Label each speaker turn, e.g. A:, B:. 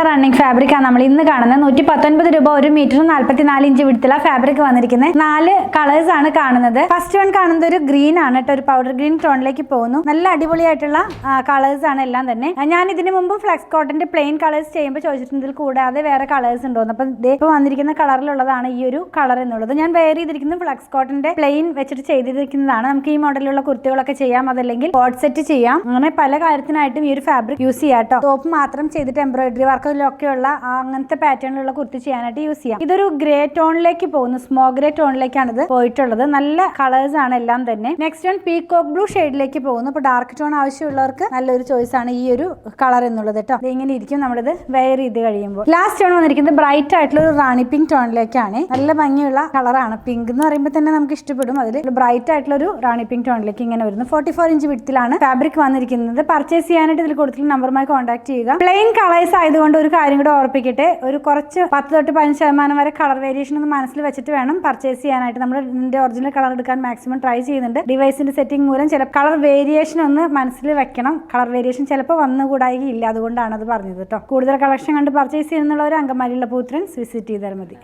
A: ആയിട്ടുള്ള running fabric ആണ് നമ്മൾ ഇന്ന് കാണുന്നത്. 119 രൂപ, 1 മീറ്റർ 44 ഇഞ്ച് വിടുത്തുള്ള ഫാബ്രിക് വന്നിരിക്കുന്നത്. 4 കളേഴ്സ് ആണ് കാണുന്നത്. ഫസ്റ്റ് വൺ കാണുന്നത് ഒരു ഗ്രീൻ ആണ് കേട്ടോ, ഒരു പൗഡർ ഗ്രീൻ ടോണിലേക്ക് പോകുന്നു. നല്ല അടിപൊളിയായിട്ടുള്ള കളേഴ്സ് ആണ് എല്ലാം തന്നെ. ഞാൻ ഇതിന് മുമ്പ് ഫ്ലെക്സ് കോട്ടന്റെ പ്ലെയിൻ കളേഴ്സ് ചെയ്യുമ്പോൾ ചോദിച്ചിട്ടുണ്ട് ഇതിൽ കൂടാതെ വേറെ കളേഴ്സ് ഉണ്ടോന്ന്. അപ്പൊ ഇപ്പൊ വന്നിരിക്കുന്ന കളറിലുള്ളതാണ് ഈ ഒരു കളർ എന്നുള്ളത്. ഞാൻ വെയർ ചെയ്തിരിക്കുന്നത് ഫ്ലെക്സ് കോട്ടന്റെ പ്ലെയിൻ വെച്ചിട്ട് ചെയ്തിരിക്കുന്നതാണ്. നമുക്ക് ഈ മോഡലിലുള്ള കുർത്തികളൊക്കെ ചെയ്യാം, അതല്ലെങ്കിൽ കോട്ട് സെറ്റ് ചെയ്യാം. അങ്ങനെ പല കാര്യത്തിനായിട്ടും ഈ ഒരു ഫാബ്രിക് യൂസ് ചെയ്യാം കേട്ടോ. ടോപ്പ് മാത്രം ചെയ്തിട്ട് എംബ്രോയിഡറി വർക്കിലൊക്കെയുള്ള അങ്ങനത്തെ പാറ്റേണിലുള്ള കുർത്തി ചെയ്യാനായിട്ട് യൂസ് ചെയ്യാം. ഇതൊരു ഗ്രേ ടോണിലേക്ക് പോകുന്നു, സ്മോ ഗ്രേ ടോണിലേക്കാണ് ഇത് പോയിട്ടുള്ളത്. നല്ല കളേഴ്സ് ആണ് എല്ലാം തന്നെ. നെക്സ്റ്റ് വൺ പീകോക്ക് ബ്ലൂ ഷെയ്ഡിലേക്ക് പോകുന്നു. ഇപ്പൊ ഡാർക്ക് ടോൺ ആവശ്യമുള്ളവർക്ക് നല്ലൊരു ചോയ്സ് ആണ് ഈ ഒരു കളർ എന്നുള്ളത് കേട്ടോ. ഇങ്ങനെ ഇരിക്കും നമ്മളിത് വെയർ ചെയ്ത് കഴിയുമ്പോൾ. ലാസ്റ്റ് ടോൺ വന്നിരിക്കുന്നത് ബ്രൈറ്റ് ആയിട്ടുള്ള ഒരു റാണി പിങ്ക് ടോണിലേക്കാണ്. നല്ല ഭംഗിയുള്ള കളറാണ്. പിങ്ക് എന്ന് പറയുമ്പോൾ തന്നെ നമുക്ക് ഇഷ്ടപ്പെടും. അതിൽ ബ്രൈറ്റ് ആയിട്ടുള്ള ഒരു റാണി പിങ്ക് ടോണിലേക്ക് ഇങ്ങനെ വരുന്നു. 44 ഇഞ്ച് വിഡ്ത്തിലാണ് ഫാബ്രിക് വന്നിരിക്കുന്നത്. പർച്ചേസ് ചെയ്യാനായിട്ട് ഇതിൽ കൊടുത്തിട്ടുള്ള നമ്പറുമായി കോൺടാക്ട് ചെയ്യുക. പ്ലെയിൻ കളേഴ്സ് ആയതുകൊണ്ട് ഒരു കാര്യം കൂടെ ഓർപ്പിക്കട്ടെ, ഒരു കുറച്ച് 10 തൊട്ട് 15% വരെ കളർ വേരിയേഷൻ ഒന്ന് മനസ്സിൽ വെച്ചിട്ട് വേണം പർച്ചേസ് ചെയ്യാനായിട്ട്. നമ്മൾ ഇതിന്റെ ഒറിജിനൽ കളർ എടുക്കാൻ മാക്സിമം ട്രൈ ചെയ്യുന്നുണ്ട്. ഡിവൈസിന്റെ സെറ്റിംഗ് മൂലം ചില കളർ വേരിയേഷൻ ഒന്ന് മനസ്സിൽ വെക്കണം. കളർ വേരിയേഷൻ ചിലപ്പോൾ വന്നുകൂടായില്ല, അതുകൊണ്ടാണ് അത് പറഞ്ഞത് കേട്ടോ. കൂടുതൽ കളക്ഷൻ കണ്ട് പർച്ചേസ് ചെയ്യുന്നുള്ളവർ അങ്കമാലിയുള്ള പൂത്രൻസ് വിസിറ്റ് ചെയ്താൽ മതി.